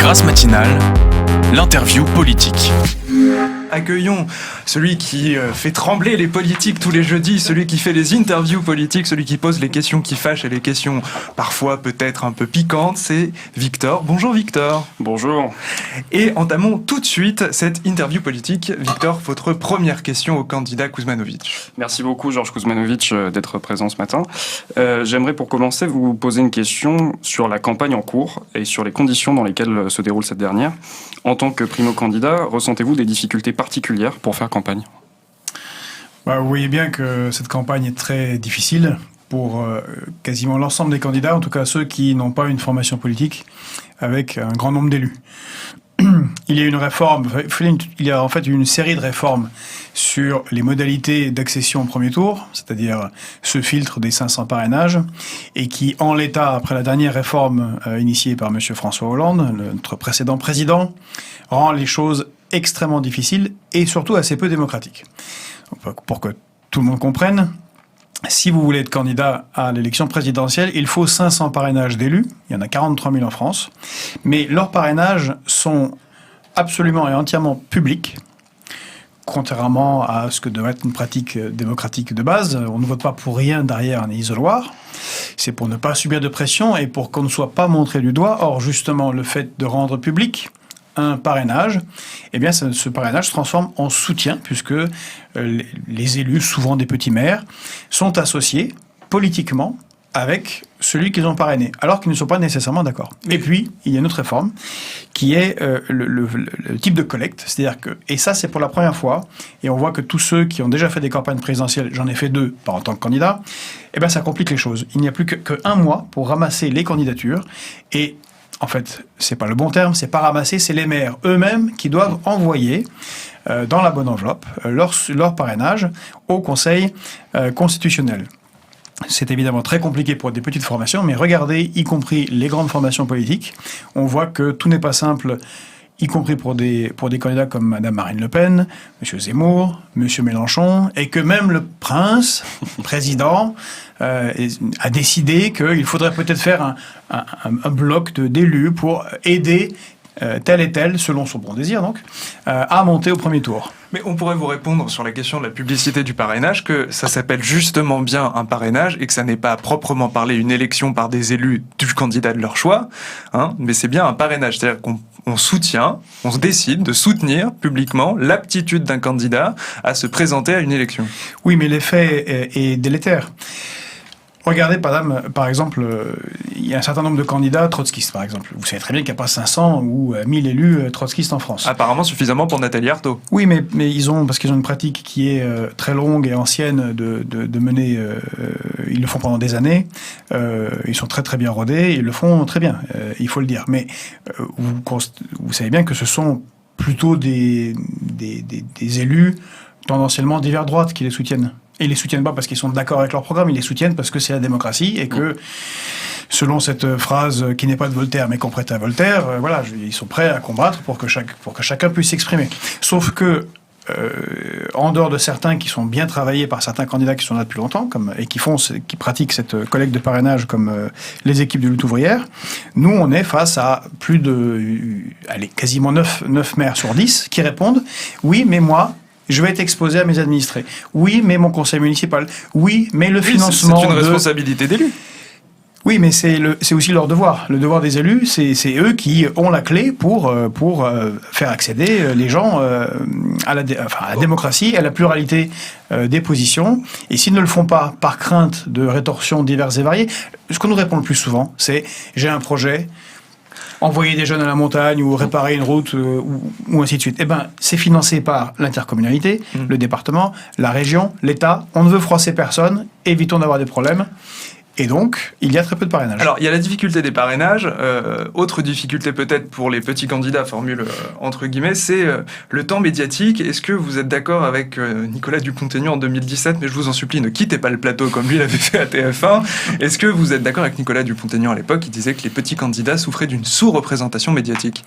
Grâce matinale, l'interview politique. Accueillons celui qui fait trembler les politiques tous les jeudis, celui qui fait les interviews politiques, celui qui pose les questions qui fâchent et les questions parfois peut-être un peu piquantes, c'est Victor. Bonjour Victor. Bonjour. Et entamons tout de suite cette interview politique. Victor, votre première question au candidat Kuzmanović. Merci beaucoup Georges Kuzmanović d'être présent ce matin. J'aimerais pour commencer vous poser une question sur la campagne en cours et sur les conditions dans lesquelles se déroule cette dernière. En tant que primo-candidat, ressentez-vous des difficultés particulières pour faire campagne ? Vous voyez bien que cette campagne est très difficile pour quasiment l'ensemble des candidats, en tout cas ceux qui n'ont pas une formation politique, avec un grand nombre d'élus. Il y a une réforme, il y a en fait une série de réformes sur les modalités d'accession au premier tour, c'est-à-dire ce filtre des 500 parrainages, et qui, en l'état, après la dernière réforme initiée par M. François Hollande, notre précédent président, rend les choses extrêmement difficiles et surtout assez peu démocratiques. Pour que tout le monde comprenne, si vous voulez être candidat à l'élection présidentielle, il faut 500 parrainages d'élus. Il y en a 43 000 en France. Mais leurs parrainages sont absolument et entièrement publics, contrairement à ce que devrait être une pratique démocratique de base. On ne vote pas pour rien derrière un isoloir. C'est pour ne pas subir de pression et pour qu'on ne soit pas montré du doigt. Or, justement, le fait de rendre public un parrainage, eh bien, ce parrainage se transforme en soutien, puisque les élus, souvent des petits maires, sont associés politiquement avec celui qu'ils ont parrainé, alors qu'ils ne sont pas nécessairement d'accord. Et puis, il y a une autre réforme, qui est le type de collecte, c'est-à-dire que, et ça c'est pour la première fois, et on voit que tous ceux qui ont déjà fait des campagnes présidentielles, j'en ai fait 2 par en tant que candidat, eh bien ça complique les choses. Il n'y a plus qu'un mois pour ramasser les candidatures, et en fait, c'est pas le bon terme, c'est pas ramasser, c'est les maires eux-mêmes qui doivent envoyer dans la bonne enveloppe leur parrainage au Conseil constitutionnel. C'est évidemment très compliqué pour des petites formations, mais regardez, y compris les grandes formations politiques, on voit que tout n'est pas simple, y compris pour des candidats comme Madame Marine Le Pen, Monsieur Zemmour, Monsieur Mélenchon, et que même le prince, président, a décidé qu'il faudrait peut-être faire un bloc d'élus pour aider tel et tel, selon son bon désir donc, à monter au premier tour. Mais on pourrait vous répondre sur la question de la publicité du parrainage que ça s'appelle justement bien un parrainage et que ça n'est pas à proprement parler une élection par des élus du candidat de leur choix, mais c'est bien un parrainage, c'est-à-dire qu'on soutient, on se décide de soutenir publiquement l'aptitude d'un candidat à se présenter à une élection. Oui, mais l'effet est délétère. Regardez, par exemple, il y a un certain nombre de candidats trotskistes, par exemple. Vous savez très bien qu'il n'y a pas 500 ou 1000 élus trotskistes en France. Apparemment suffisamment pour Nathalie Arthaud. Oui, mais parce qu'ils ont une pratique qui est très longue et ancienne de mener... ils le font pendant des années. Ils sont très très bien rodés. Ils le font très bien, il faut le dire. Mais vous savez bien que ce sont plutôt des élus tendanciellement divers droite qui les soutiennent. Et ils les soutiennent pas parce qu'ils sont d'accord avec leur programme, ils les soutiennent parce que c'est la démocratie et que, selon cette phrase qui n'est pas de Voltaire mais qu'on prête à Voltaire, ils sont prêts à combattre pour que chacun puisse s'exprimer. Sauf que, en dehors de certains qui sont bien travaillés par certains candidats qui sont là depuis longtemps et qui pratiquent cette collecte de parrainage comme les équipes de lutte ouvrière, nous on est face à plus de quasiment 9 maires sur 10 qui répondent « Oui, mais moi, je vais être exposé à mes administrés. Oui, mais mon conseil municipal. Oui, mais le financement... » C'est une responsabilité d'élu. Oui, mais c'est aussi leur devoir. Le devoir des élus, c'est eux qui ont la clé pour faire accéder les gens à la démocratie, à la pluralité des positions. Et s'ils ne le font pas par crainte de rétorsions diverses et variées, ce qu'on nous répond le plus souvent, c'est « j'ai un projet ». Envoyer des jeunes à la montagne ou réparer une route ou ainsi de suite. Eh bien, c'est financé par l'intercommunalité, le département, la région, l'État. On ne veut froisser personne, évitons d'avoir des problèmes. Et donc, il y a très peu de parrainages. Alors, il y a la difficulté des parrainages. Autre difficulté peut-être pour les petits candidats, formule entre guillemets, c'est le temps médiatique. Est-ce que vous êtes d'accord avec Nicolas Dupont-Aignan en 2017 ? Mais je vous en supplie, ne quittez pas le plateau comme lui l'avait fait à TF1. Est-ce que vous êtes d'accord avec Nicolas Dupont-Aignan à l'époque qui disait que les petits candidats souffraient d'une sous-représentation médiatique ?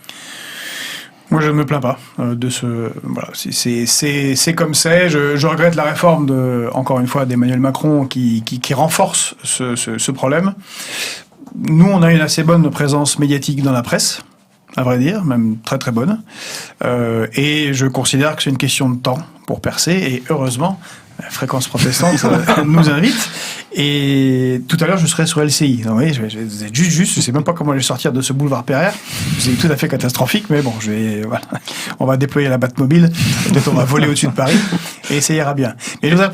Moi, je ne me plains pas de ce... Voilà, c'est comme c'est. Je regrette la réforme, encore une fois, d'Emmanuel Macron qui renforce ce problème. Nous, on a une assez bonne présence médiatique dans la presse. à vrai dire, même très très bonne. Et je considère que c'est une question de temps pour percer, et heureusement, la Fréquence protestante nous invite. Et tout à l'heure, je serai sur LCI. Donc, oui, je vais être juste, je sais même pas comment je vais sortir de ce boulevard Pereire. C'est tout à fait catastrophique, mais bon, voilà. On va déployer la Batmobile, peut-être on va voler au-dessus de Paris, et ça ira bien. Mais je voudrais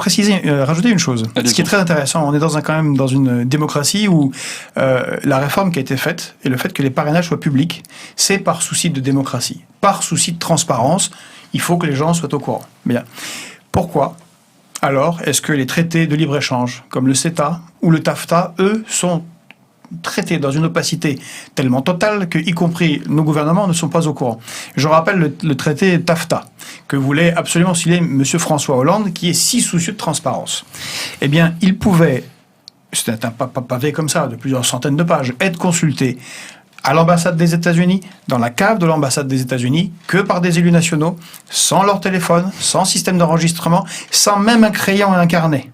rajouter une chose. Ce qui est très intéressant, on est quand même dans une démocratie où la réforme qui a été faite, et le fait que les parrainages soient publics, c'est par souci de démocratie, par souci de transparence. Il faut que les gens soient au courant. Bien. Pourquoi alors est-ce que les traités de libre-échange, comme le CETA ou le TAFTA, eux, sont traités dans une opacité tellement totale que, y compris nos gouvernements, ne sont pas au courant? Je rappelle le traité TAFTA, que voulait absolument signer M. François Hollande, qui est si soucieux de transparence. Eh bien, il pouvait, c'était un pavé comme ça, de plusieurs centaines de pages, être consulté à l'ambassade des États-Unis, dans la cave de l'ambassade des États-Unis, que par des élus nationaux, sans leur téléphone, sans système d'enregistrement, sans même un crayon et un carnet.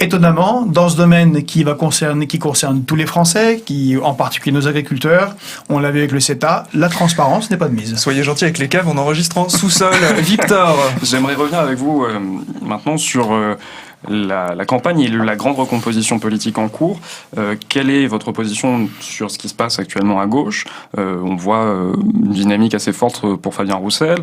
Étonnamment, dans ce domaine qui concerne tous les Français, en particulier nos agriculteurs, on l'a vu avec le CETA, la transparence n'est pas de mise. Soyez gentils avec les caves, on enregistre en sous-sol. Victor. J'aimerais revenir avec vous maintenant sur la campagne et la grande recomposition politique en cours. Quelle est votre position sur ce qui se passe actuellement à gauche? On voit une dynamique assez forte pour Fabien Roussel,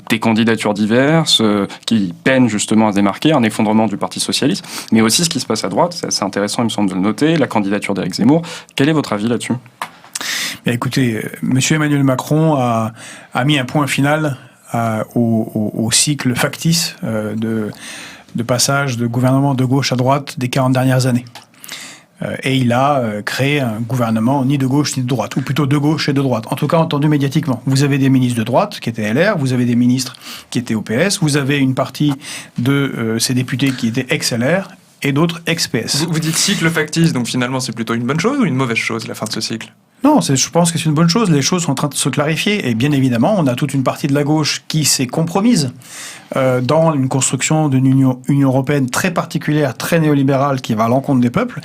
des candidatures diverses qui peinent justement à se démarquer, un effondrement du Parti socialiste, mais aussi ce qui se passe à droite, c'est assez intéressant il me semble de le noter, la candidature d'Éric Zemmour. Quel est votre avis là-dessus? Écoutez, M. Emmanuel Macron a mis un point final au cycle factice de passage de gouvernement de gauche à droite des 40 dernières années. Et il a créé un gouvernement ni de gauche ni de droite, ou plutôt de gauche et de droite, en tout cas entendu médiatiquement. Vous avez des ministres de droite qui étaient LR, vous avez des ministres qui étaient au PS, vous avez une partie de ces députés qui étaient ex-LR et d'autres ex-PS. Vous dites cycle factice, donc finalement c'est plutôt une bonne chose ou une mauvaise chose, la fin de ce cycle? Non, je pense que c'est une bonne chose. Les choses sont en train de se clarifier. Et bien évidemment, on a toute une partie de la gauche qui s'est compromise dans une construction d'une Union européenne très particulière, très néolibérale, qui va à l'encontre des peuples,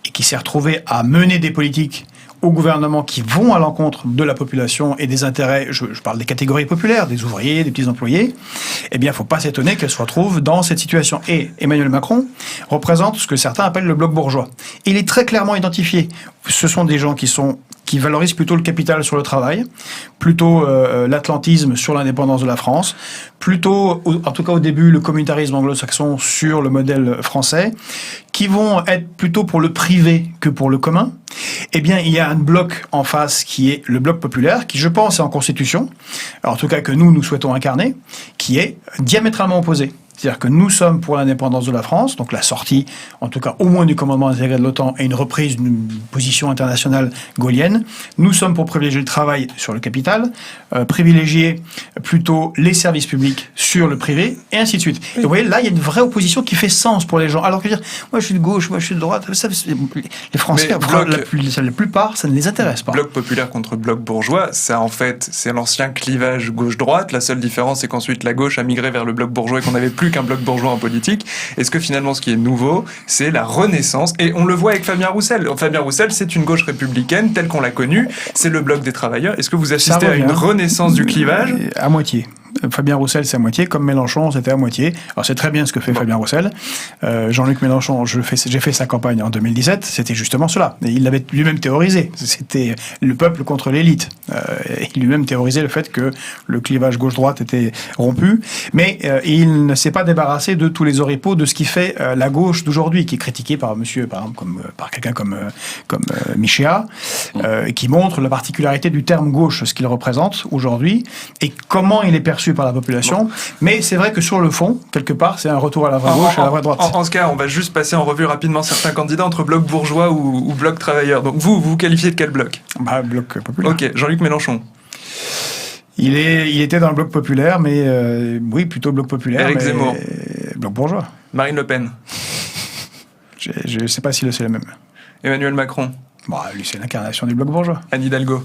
et qui s'est retrouvée à mener des politiques au gouvernement qui vont à l'encontre de la population et des intérêts, je parle des catégories populaires, des ouvriers, des petits employés, eh bien, il ne faut pas s'étonner qu'elle se retrouve dans cette situation. Et Emmanuel Macron représente ce que certains appellent le bloc bourgeois. Il est très clairement identifié. Ce sont des gens qui valorisent plutôt le capital sur le travail, plutôt l'atlantisme sur l'indépendance de la France, plutôt, en tout cas au début, le communautarisme anglo-saxon sur le modèle français, qui vont être plutôt pour le privé que pour le commun. Eh bien, il y a un bloc en face qui est le bloc populaire, qui, je pense, est en constitution, alors, en tout cas que nous souhaitons incarner, qui est diamétralement opposé. C'est-à-dire que nous sommes pour l'indépendance de la France, donc la sortie, en tout cas au moins du commandement intégré de l'OTAN et une reprise d'une position internationale gaullienne. Nous sommes pour privilégier le travail sur le capital, privilégier plutôt les services publics sur le privé, et ainsi de suite. Et vous voyez, là, il y a une vraie opposition qui fait sens pour les gens. Alors que dire, moi je suis de gauche, moi je suis de droite, ça, les Français, la plupart, ça ne les intéresse pas. Bloc populaire contre bloc bourgeois, ça en fait, c'est l'ancien clivage gauche-droite. La seule différence, c'est qu'ensuite la gauche a migré vers le bloc bourgeois et qu'on n'avait plus qu'un bloc bourgeois en politique. Est-ce que finalement ce qui est nouveau, c'est la renaissance? Et on le voit avec Fabien Roussel. Fabien Roussel, c'est une gauche républicaine telle qu'on l'a connue, c'est le bloc des travailleurs. Est-ce que vous assistez à une renaissance du clivage? À moitié. Fabien Roussel, c'est à moitié, comme Mélenchon, c'était à moitié. Alors c'est très bien ce que fait Fabien Roussel. Jean-Luc Mélenchon, j'ai fait sa campagne en 2017, c'était justement cela. Et il l'avait lui-même théorisé. C'était le peuple contre l'élite. Il lui-même théorisait le fait que le clivage gauche-droite était rompu, mais il ne s'est pas débarrassé de tous les oripeaux de ce qui fait la gauche d'aujourd'hui, qui est critiquée par monsieur, par exemple, par quelqu'un comme Michéa, qui montre la particularité du terme gauche, ce qu'il représente aujourd'hui, et comment il est perçu par la population, mais c'est vrai que sur le fond, quelque part, c'est un retour à la vraie gauche et à la vraie droite. En ce cas, on va juste passer en revue rapidement certains candidats entre bloc bourgeois ou bloc travailleur. Donc vous qualifiez de quel bloc? Bloc populaire. Ok, Jean-Luc Mélenchon. Il était dans le bloc populaire, mais oui, plutôt bloc populaire. Éric Zemmour. Bloc bourgeois. Marine Le Pen. Je ne sais pas si c'est le même. Emmanuel Macron. Lui, c'est l'incarnation du bloc bourgeois. Anne Hidalgo.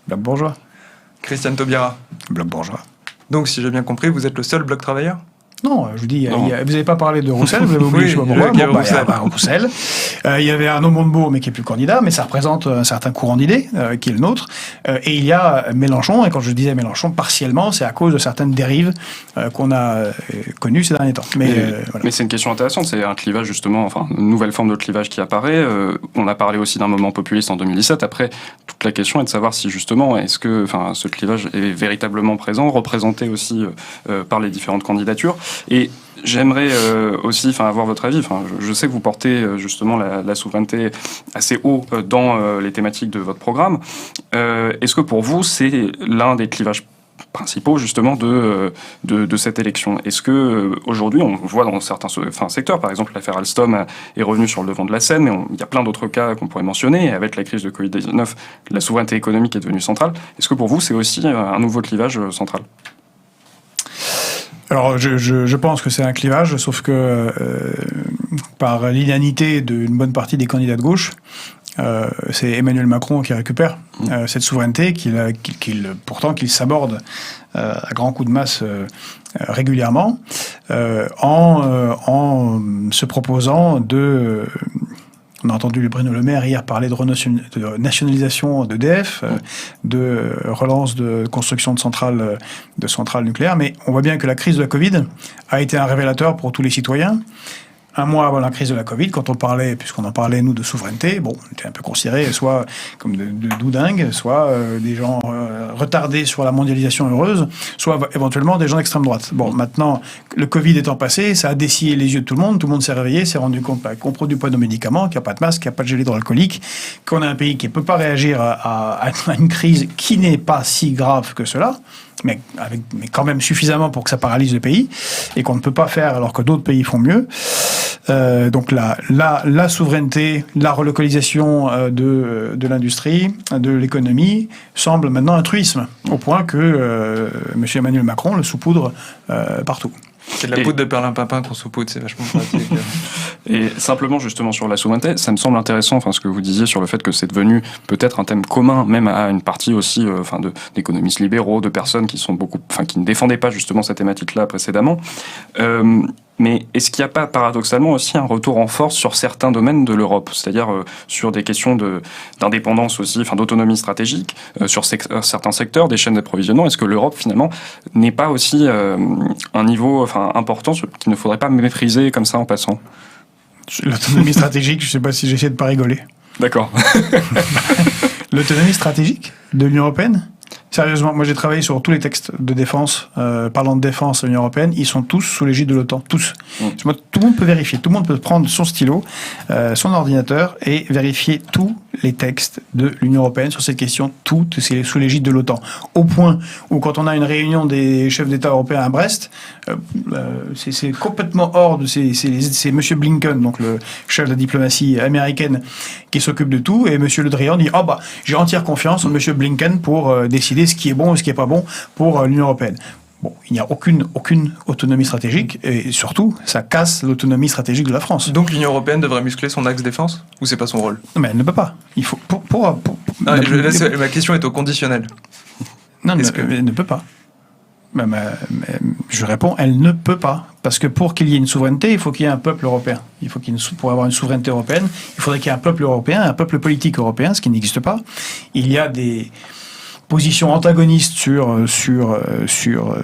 Bloc bourgeois. Christiane Taubira. Bloc bourgeois. Donc, si j'ai bien compris, vous êtes le seul bloc travailleur? Non, je vous dis, Non. vous n'avez pas parlé de Roussel, vous avez oublié, Oui, je sais pas pourquoi. le gars Roussel. Il y avait Arnaud Montebourg, mais qui est plus candidat, mais ça représente un certain courant d'idées, qui est le nôtre. Et il y a Mélenchon, et quand je disais Mélenchon, partiellement, c'est à cause de certaines dérives qu'on a connues ces derniers temps. Mais c'est une question intéressante, c'est un clivage justement, enfin une nouvelle forme de clivage qui apparaît. On a parlé aussi d'un moment populiste en 2017. Après, toute la question est de savoir si justement, est-ce que ce clivage est véritablement présent, représenté aussi par les différentes candidatures. Et j'aimerais aussi avoir votre avis. Je sais que vous portez justement la souveraineté assez haut dans les thématiques de votre programme. Est-ce que pour vous, c'est l'un des clivages principaux justement de cette élection? Est-ce que aujourd'hui on voit dans certains secteurs, par exemple l'affaire Alstom est revenue sur le devant de la scène, mais il y a plein d'autres cas qu'on pourrait mentionner, et avec la crise de Covid-19, la souveraineté économique est devenue centrale. Est-ce que pour vous c'est aussi un nouveau clivage central? Alors, je pense que c'est un clivage, sauf que par l'inanité d'une bonne partie des candidats de gauche, c'est Emmanuel Macron qui récupère cette souveraineté pourtant qu'il s'aborde à grands coups de masse régulièrement, en se proposant de... On a entendu Bruno Le Maire hier parler de nationalisation d'EDF, de relance de construction de centrales nucléaires, mais on voit bien que la crise de la Covid a été un révélateur pour tous les citoyens. Un mois avant la crise de la Covid, quand on parlait, puisqu'on en parlait, nous, de souveraineté, bon, on était un peu considérés soit comme de doudingues, soit des gens retardés sur la mondialisation heureuse, soit éventuellement des gens d'extrême droite. Bon, maintenant, le Covid étant passé, ça a dessillé les yeux de tout le monde s'est réveillé, s'est rendu compte qu'on produit pas nos médicaments, qu'il n'y a pas de masque, qu'il n'y a pas de gel hydroalcoolique, qu'on a un pays qui ne peut pas réagir à une crise qui n'est pas si grave que cela, mais quand même suffisamment pour que ça paralyse le pays, et qu'on ne peut pas faire alors que d'autres pays font mieux. Donc la souveraineté, la relocalisation de l'industrie, de l'économie, semble maintenant un truisme, au point que M. Emmanuel Macron le saupoudre partout. C'est de la poudre de perlimpinpin qu'on saupoudre, c'est vachement pratique. Et simplement, justement, sur la souveraineté, ça me semble intéressant, ce que vous disiez sur le fait que c'est devenu peut-être un thème commun, même à une partie aussi, d'économistes libéraux, de personnes qui ne défendaient pas justement cette thématique-là précédemment. Mais est-ce qu'il n'y a pas paradoxalement aussi un retour en force sur certains domaines de l'Europe, c'est-à-dire sur des questions d'indépendance aussi, d'autonomie stratégique, sur certains secteurs, des chaînes d'approvisionnement? Est-ce que l'Europe finalement n'est pas aussi un niveau important qu'il ne faudrait pas mépriser comme ça en passant? L'autonomie stratégique, je ne sais pas si j'essaie de pas rigoler. D'accord. L'autonomie stratégique de l'Union européenne? Sérieusement, moi j'ai travaillé sur tous les textes de défense, parlant de défense de l'Union européenne, ils sont tous sous l'égide de l'OTAN, tous. Tout le monde peut vérifier, tout le monde peut prendre son stylo, son ordinateur et vérifier tous les textes de l'Union européenne sur cette question, tout c'est sous l'égide de l'OTAN. Au point où quand on a une réunion des chefs d'État européens à Brest, c'est complètement hors de... C'est M. Blinken, donc le chef de la diplomatie américaine, qui s'occupe de tout, et M. Le Drian dit « j'ai entière confiance en M. Blinken pour décider ce qui est bon et ce qui n'est pas bon pour l'Union européenne ». Bon, il n'y a aucune autonomie stratégique, et surtout, ça casse l'autonomie stratégique de la France. Donc l'Union européenne devrait muscler son axe défense? Ou c'est pas son rôle? Non, mais elle ne peut pas. Il faut... ma question est au conditionnel. Non, elle ne peut pas. Je réponds, elle ne peut pas. Parce que pour qu'il y ait une souveraineté, il faut qu'il y ait un peuple européen. Pour avoir une souveraineté européenne, il faudrait qu'il y ait un peuple européen, un peuple politique européen, ce qui n'existe pas. Il y a des positions antagonistes sur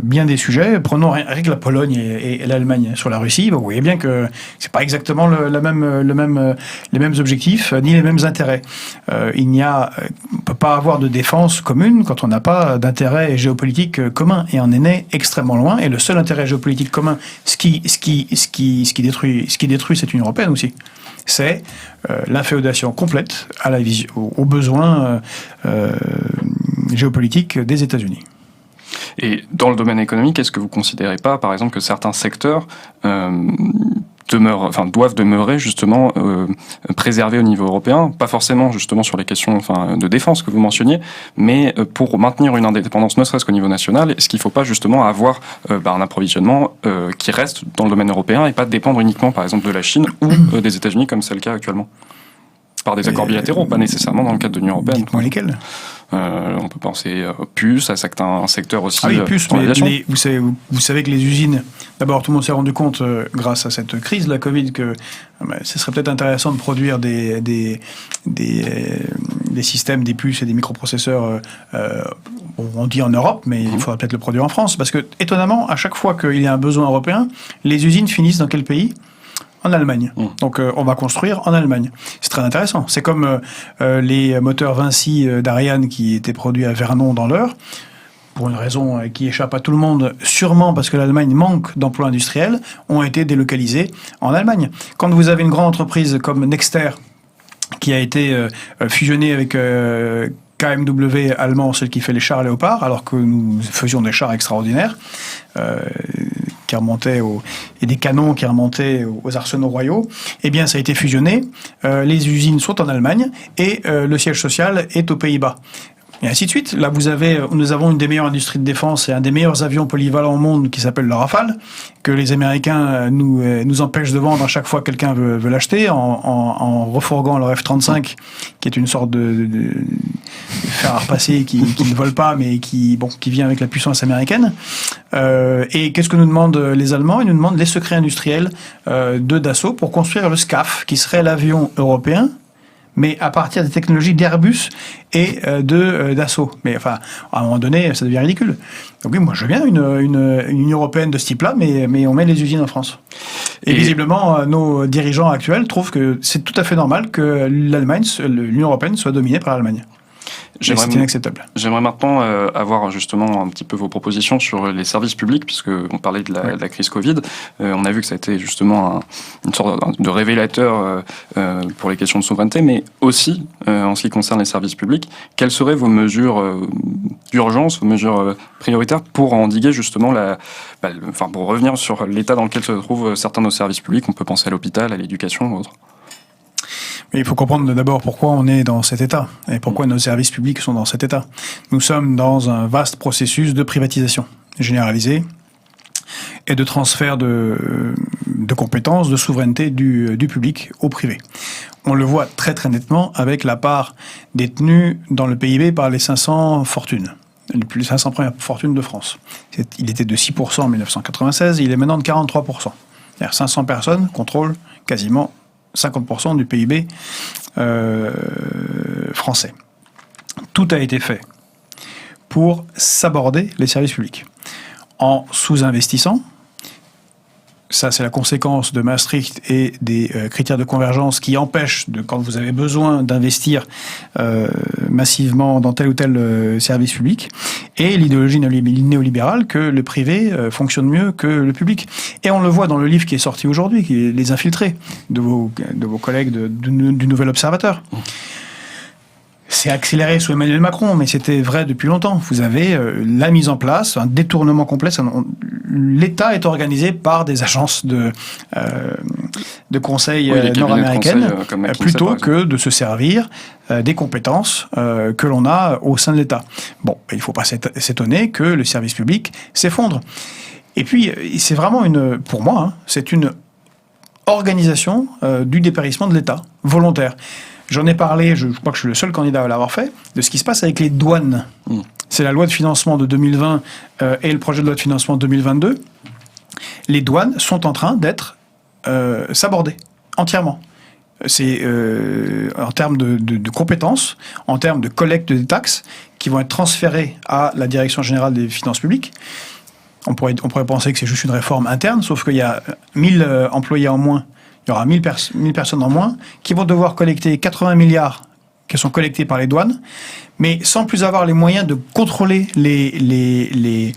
bien des sujets. Prenons rien que la Pologne et l'Allemagne sur la Russie. Vous voyez bien que c'est pas exactement les mêmes objectifs ni les mêmes intérêts. On peut pas avoir de défense commune quand on n'a pas d'intérêt géopolitique commun, et on en est extrêmement loin. Et le seul intérêt géopolitique commun, ce qui détruit cette Union européenne aussi, c'est l'inféodation complète aux besoins géopolitique des États-Unis. Et dans le domaine économique, est-ce que vous ne considérez pas, par exemple, que certains secteurs doivent demeurer justement préservés au niveau européen, pas forcément justement sur les questions de défense que vous mentionniez, mais pour maintenir une indépendance, ne serait-ce qu'au niveau national, est-ce qu'il ne faut pas justement avoir un approvisionnement qui reste dans le domaine européen et pas dépendre uniquement, par exemple, de la Chine ou des États-Unis, comme c'est le cas actuellement, par des accords bilatéraux, pas nécessairement dans le cadre de l'Union européenne. Dites-moi lesquels? On peut penser puces, à certains secteurs aussi. Ah oui, puces, dans mais l'aviation. vous savez que les usines, d'abord tout le monde s'est rendu compte grâce à cette crise de la Covid que ce serait peut-être intéressant de produire des systèmes, des puces et des microprocesseurs, on dit en Europe, mais il faudra peut-être le produire en France, parce que étonnamment, à chaque fois qu'il y a un besoin européen, les usines finissent dans quel pays ? En Allemagne. Donc on va construire en Allemagne. C'est très intéressant. C'est comme les moteurs Vinci d'Ariane qui étaient produits à Vernon dans l'Eure, pour une raison qui échappe à tout le monde, sûrement parce que l'Allemagne manque d'emplois industriels, ont été délocalisés en Allemagne. Quand vous avez une grande entreprise comme Nexter, qui a été fusionnée avec KMW allemand, celle qui fait les chars Léopard, alors que nous faisions des chars extraordinaires, qui remontaient et des canons qui remontaient aux arsenaux royaux, eh bien ça a été fusionné. Les usines sont en Allemagne et le siège social est aux Pays-Bas. Et ainsi de suite. Là, nous avons une des meilleures industries de défense et un des meilleurs avions polyvalents au monde qui s'appelle le Rafale, que les Américains nous empêchent de vendre à chaque fois que quelqu'un veut l'acheter, en refourguant leur F-35, qui est une sorte de fer à repasser qui ne vole pas, mais qui vient avec la puissance américaine. Et qu'est-ce que nous demandent les Allemands ? Ils nous demandent les secrets industriels de Dassault pour construire le SCAF, qui serait l'avion européen, mais à partir des technologies d'Airbus et de Dassault. Mais enfin, à un moment donné, ça devient ridicule. Donc oui, moi je veux bien une Union européenne de ce type-là, mais on met les usines en France. Et visiblement, nos dirigeants actuels trouvent que c'est tout à fait normal que l'Union européenne soit dominée par l'Allemagne. C'est inacceptable. J'aimerais maintenant avoir justement un petit peu vos propositions sur les services publics, puisque on parlait de la crise Covid. On a vu que ça a été justement une sorte de révélateur pour les questions de souveraineté, mais aussi en ce qui concerne les services publics. Quelles seraient vos mesures d'urgence, vos mesures prioritaires pour endiguer justement pour revenir sur l'état dans lequel se trouvent certains de nos services publics? On peut penser à l'hôpital, à l'éducation ou autre. Mais il faut comprendre d'abord pourquoi on est dans cet état et pourquoi nos services publics sont dans cet état. Nous sommes dans un vaste processus de privatisation généralisée et de transfert de compétences, de souveraineté du public au privé. On le voit très très nettement avec la part détenue dans le PIB par les 500 fortunes. Les 500 premières fortunes de France. Il était de 6% en 1996, il est maintenant de 43%. C'est-à-dire 500 personnes contrôlent quasiment 50% du PIB français. Tout a été fait pour saborder les services publics. En sous-investissant, ça c'est la conséquence de Maastricht et des critères de convergence qui empêchent, quand vous avez besoin d'investir massivement dans tel ou tel service public, et l'idéologie néolibérale que le privé fonctionne mieux que le public. Et on le voit dans le livre qui est sorti aujourd'hui, qui est Les Infiltrés, de vos collègues du Nouvel Observateur. C'est accéléré sous Emmanuel Macron, mais c'était vrai depuis longtemps. Vous avez la mise en place, un détournement complet. L'État est organisé par des agences de conseil nord-américaines, plutôt que de se servir des compétences que l'on a au sein de l'État. Bon, il ne faut pas s'étonner que le service public s'effondre. Et puis, c'est vraiment pour moi, c'est une organisation du dépérissement de l'État, volontaire. J'en ai parlé, je crois que je suis le seul candidat à l'avoir fait, de ce qui se passe avec les douanes. C'est la loi de financement de 2020 et le projet de loi de financement de 2022. Les douanes sont en train d'être sabordées entièrement. C'est en termes de compétences, en termes de collecte des taxes, qui vont être transférées à la Direction générale des finances publiques. On pourrait penser que c'est juste une réforme interne, sauf qu'il y a 1000 employés en moins. Il y aura 1000 personnes en moins qui vont devoir collecter 80 milliards qui sont collectés par les douanes, mais sans plus avoir les moyens de contrôler les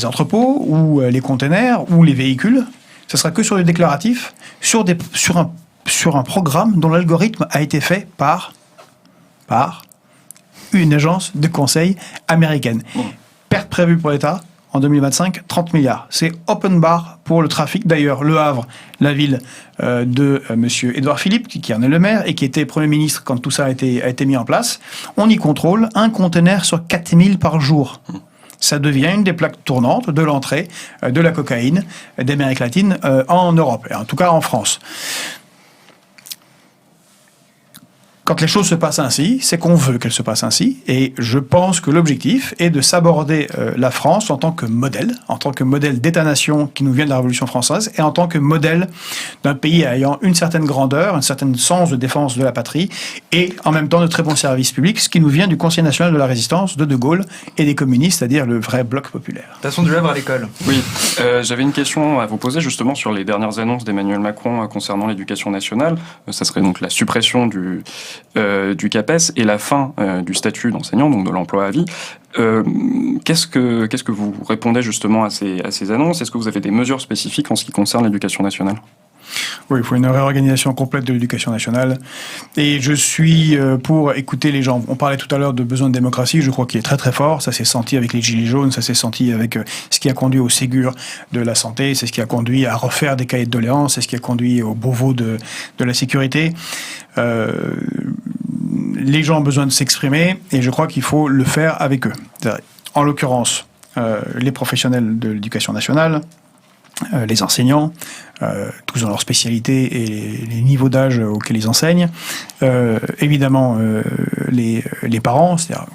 entrepôts ou les containers ou les véhicules. Ce sera que sur des déclaratifs, sur un programme dont l'algorithme a été fait par une agence de conseil américaine. Perte prévue pour l'État en 2025, 30 milliards. C'est open bar pour le trafic. D'ailleurs, Le Havre, la ville de monsieur Édouard Philippe, qui en est le maire et qui était Premier ministre quand tout ça a été mis en place, on y contrôle un conteneur sur 4000 par jour. Ça devient une des plaques tournantes de l'entrée de la cocaïne d'Amérique latine en Europe, et en tout cas en France. quand les choses se passent ainsi, c'est qu'on veut qu'elles se passent ainsi. Et je pense que l'objectif est de s'aborder la France en tant que modèle d'État-nation qui nous vient de la Révolution française, et en tant que modèle d'un pays ayant une certaine grandeur, un certain sens de défense de la patrie, et en même temps de très bons services publics, ce qui nous vient du Conseil national de la résistance de Gaulle et des communistes, c'est-à-dire le vrai bloc populaire. Passons du Havre à l'école. Oui, j'avais une question à vous poser justement sur les dernières annonces d'Emmanuel Macron concernant l'éducation nationale. Ça serait donc la suppression du CAPES et la fin du statut d'enseignant, donc de l'emploi à vie. Qu'est-ce que vous répondez justement à ces annonces? Est-ce que vous avez des mesures spécifiques en ce qui concerne l'éducation nationale? Oui, il faut une réorganisation complète de l'éducation nationale. Et je suis pour écouter les gens. On parlait tout à l'heure de besoin de démocratie, je crois qu'il est très très fort. Ça s'est senti avec les Gilets jaunes, ça s'est senti avec ce qui a conduit au Ségur de la santé, c'est ce qui a conduit à refaire des cahiers de doléances, c'est ce qui a conduit au Beauvau de la sécurité. Les gens ont besoin de s'exprimer et je crois qu'il faut le faire avec eux. En l'occurrence, les professionnels de l'éducation nationale, les enseignants, tous dans leur spécialité et les niveaux d'âge auxquels ils enseignent. Évidemment, les parents, c'est-à-dire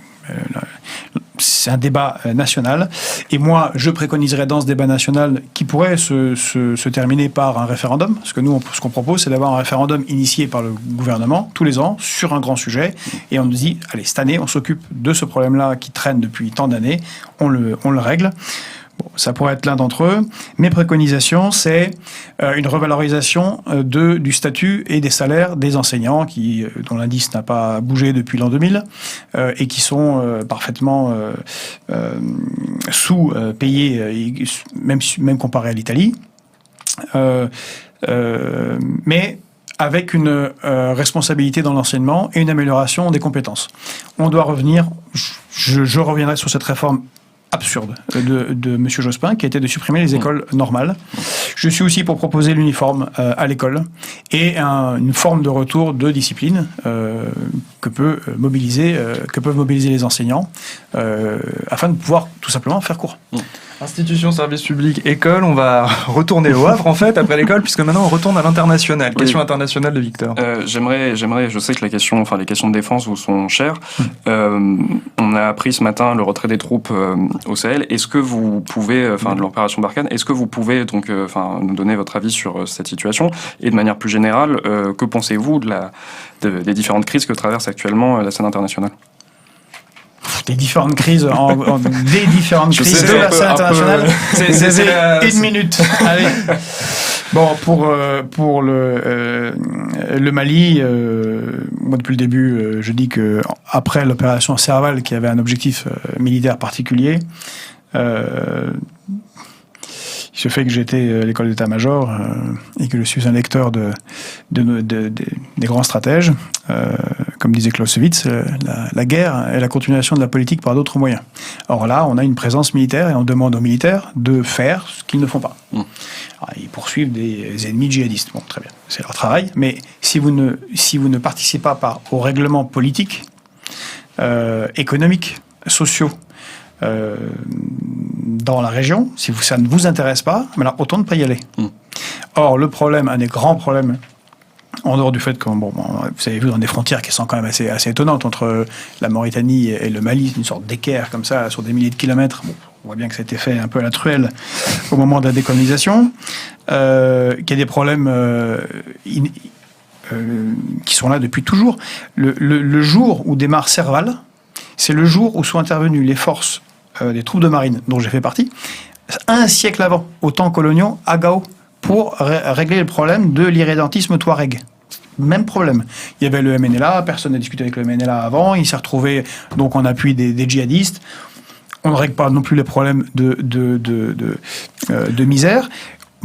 c'est un débat national. Et moi, je préconiserais dans ce débat national qui pourrait se terminer par un référendum. Parce que nous, ce qu'on propose, c'est d'avoir un référendum initié par le gouvernement tous les ans sur un grand sujet. Et on nous dit, allez, cette année, on s'occupe de ce problème-là qui traîne depuis tant d'années. On le règle. Bon, ça pourrait être l'un d'entre eux. Mes préconisations, c'est une revalorisation du statut et des salaires des enseignants dont l'indice n'a pas bougé depuis l'an 2000 et qui sont parfaitement sous-payés, même comparé à l'Italie. Mais avec une responsabilité dans l'enseignement et une amélioration des compétences. On doit revenir, je reviendrai sur cette réforme absurde de M. Jospin, qui a été de supprimer les écoles normales. Je suis aussi pour proposer l'uniforme à l'école et une forme de retour de discipline que peuvent mobiliser les enseignants afin de pouvoir tout simplement faire cours. Institution, service public, école, on va retourner au Havre en fait après l'école puisque maintenant on retourne à l'international. Question internationale de Victor. J'aimerais, je sais que les questions de défense vous sont chères. On a appris ce matin le retrait des troupes au Sahel. Est-ce que vous pouvez, de l'opération Barkhane, est-ce que vous pouvez donc, nous donner votre avis sur cette situation et de manière plus générale, que pensez-vous des différentes crises que traverse actuellement la scène internationale? Des différentes crises de la scène internationale. C'est une minute. Allez. Bon, pour le Mali, moi depuis le début, je dis que après l'opération Serval, qui avait un objectif militaire particulier, ce fait que j'étais à l'école d'état-major et que je suis un lecteur des grands stratèges, comme disait Clausewitz, la guerre est la continuation de la politique par d'autres moyens. Or là, on a une présence militaire et on demande aux militaires de faire ce qu'ils ne font pas. Alors, ils poursuivent des ennemis djihadistes. Bon, très bien, c'est leur travail. Mais si vous ne participez pas aux règlements politiques, économiques, sociaux, dans la région, si ça ne vous intéresse pas, alors autant ne pas y aller. Or, le problème, un des grands problèmes, en dehors du fait que, vous avez vu dans des frontières qui sont quand même assez étonnantes entre la Mauritanie et le Mali, une sorte d'équerre comme ça, sur des milliers de kilomètres. Bon, on voit bien que ça a été fait un peu à la truelle au moment de la décolonisation, qu'il y a des problèmes qui sont là depuis toujours. Le jour où démarre Serval, c'est le jour où sont intervenues les forces des troupes de marine, dont j'ai fait partie, un siècle avant, aux temps coloniaux, à Gao, pour régler le problème de l'irrédentisme touareg. Même problème. Il y avait le MNLA, personne n'a discuté avec le MNLA avant, il s'est retrouvé donc en appui des djihadistes. On ne règle pas non plus les problèmes de misère.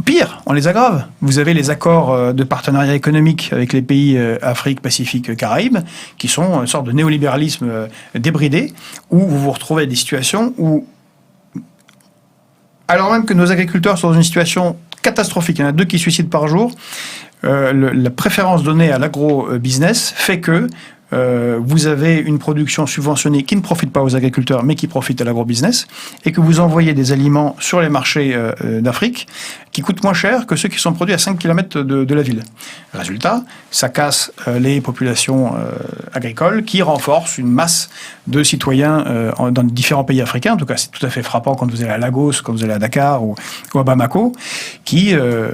Pire, on les aggrave. Vous avez les accords de partenariat économique avec les pays Afrique, Pacifique, Caraïbes, qui sont une sorte de néolibéralisme débridé, où vous vous retrouvez à des situations où, alors même que nos agriculteurs sont dans une situation catastrophique, il y en a 2 qui se suicident par jour, la préférence donnée à l'agro-business fait que vous avez une production subventionnée qui ne profite pas aux agriculteurs, mais qui profite à l'agrobusiness, et que vous envoyez des aliments sur les marchés d'Afrique qui coûtent moins cher que ceux qui sont produits à 5 km de la ville. Résultat, ça casse les populations agricoles qui renforcent une masse de citoyens dans différents pays africains. En tout cas, c'est tout à fait frappant quand vous allez à Lagos, quand vous allez à Dakar ou à Bamako, qui se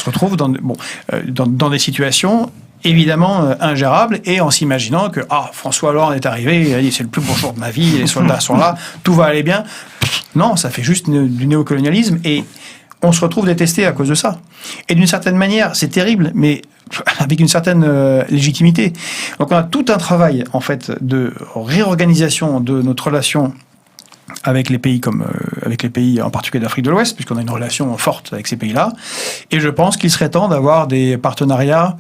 retrouvent dans des situations évidemment ingérable, et en s'imaginant que François Hollande est arrivé, il a dit c'est le plus beau jour de ma vie, les soldats sont là, tout va aller bien. Non, ça fait juste du néocolonialisme, et on se retrouve détesté à cause de ça. Et d'une certaine manière, c'est terrible, mais avec une certaine légitimité. Donc on a tout un travail en fait de réorganisation de notre relation avec les pays en particulier d'Afrique de l'Ouest, puisqu'on a une relation forte avec ces pays-là. Et je pense qu'il serait temps d'avoir des partenariats,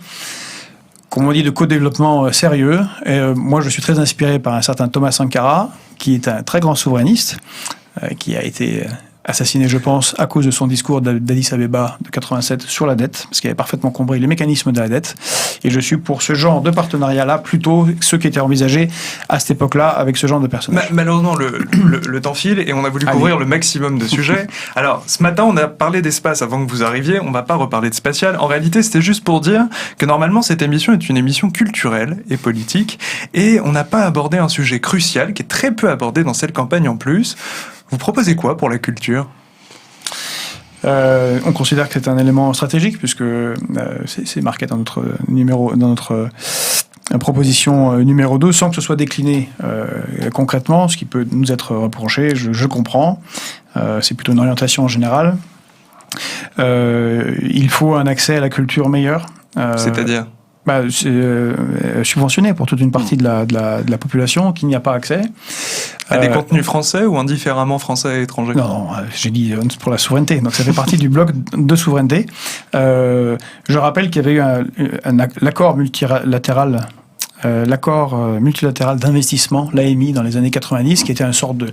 comme on dit, de co-développement sérieux. Et moi, je suis très inspiré par un certain Thomas Sankara, qui est un très grand souverainiste, qui a été assassiné, je pense, à cause de son discours d'Addis Abeba de 87 sur la dette, parce qu'il avait parfaitement compris les mécanismes de la dette. Et je suis pour ce genre de partenariat-là, plutôt ceux qui étaient envisagés à cette époque-là avec ce genre de personnages. Malheureusement, le temps file et on a voulu couvrir le maximum de sujets. Alors, ce matin, on a parlé d'espace avant que vous arriviez. On va pas reparler de spatial. En réalité, c'était juste pour dire que normalement, cette émission est une émission culturelle et politique. Et on n'a pas abordé un sujet crucial qui est très peu abordé dans cette campagne en plus. Vous proposez quoi pour la culture ? On considère que c'est un élément stratégique, puisque c'est marqué dans notre proposition numéro 2, sans que ce soit décliné concrètement, ce qui peut nous être reproché, je comprends. C'est plutôt une orientation en général. Il faut un accès à la culture meilleur. C'est-à-dire ? Subventionné pour toute une partie de la population qui n'y a pas accès. À des contenus français ou indifféremment français et étrangers ? Non, j'ai dit pour la souveraineté. Donc ça fait partie du bloc de souveraineté. Je rappelle qu'il y avait eu l'accord multilatéral. L'accord multilatéral d'investissement, l'AMI, dans les années 90, qui était une sorte de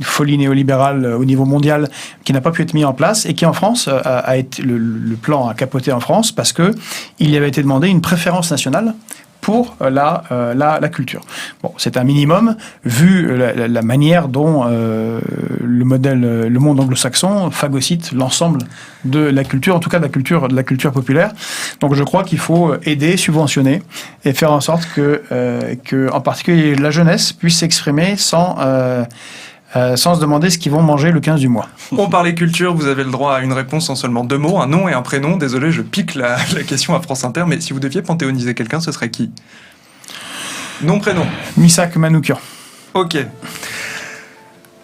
folie néolibérale au niveau mondial, qui n'a pas pu être mis en place, et qui en France a été le plan a capoté en France parce que il y avait été demandé une préférence nationale pour la culture. Bon, c'est un minimum, vu la manière dont le monde anglo-saxon phagocyte l'ensemble de la culture, en tout cas de la culture populaire. Donc je crois qu'il faut aider, subventionner, et faire en sorte que en particulier la jeunesse puisse s'exprimer sans se demander ce qu'ils vont manger le 15 du mois. On parlait culture, vous avez le droit à une réponse en seulement 2 mots, un nom et un prénom. Désolé, je pique la question à France Inter, mais si vous deviez panthéoniser quelqu'un, ce serait qui ? Nom, prénom. Misak Manoukian. Ok.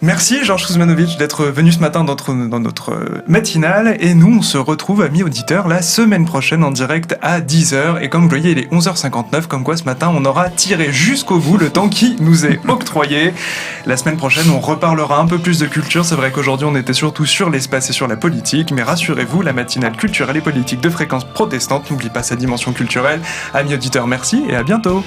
Merci Georges Kuzmanovic d'être venu ce matin dans notre matinale, et nous on se retrouve, amis auditeurs, la semaine prochaine en direct à 10h, et comme vous voyez il est 11h59, comme quoi ce matin on aura tiré jusqu'au bout le temps qui nous est octroyé. La semaine prochaine on reparlera un peu plus de culture, c'est vrai qu'aujourd'hui on était surtout sur l'espace et sur la politique, mais rassurez-vous, la matinale culturelle et politique de Fréquence Protestante n'oublie pas sa dimension culturelle. Amis auditeurs, merci et à bientôt.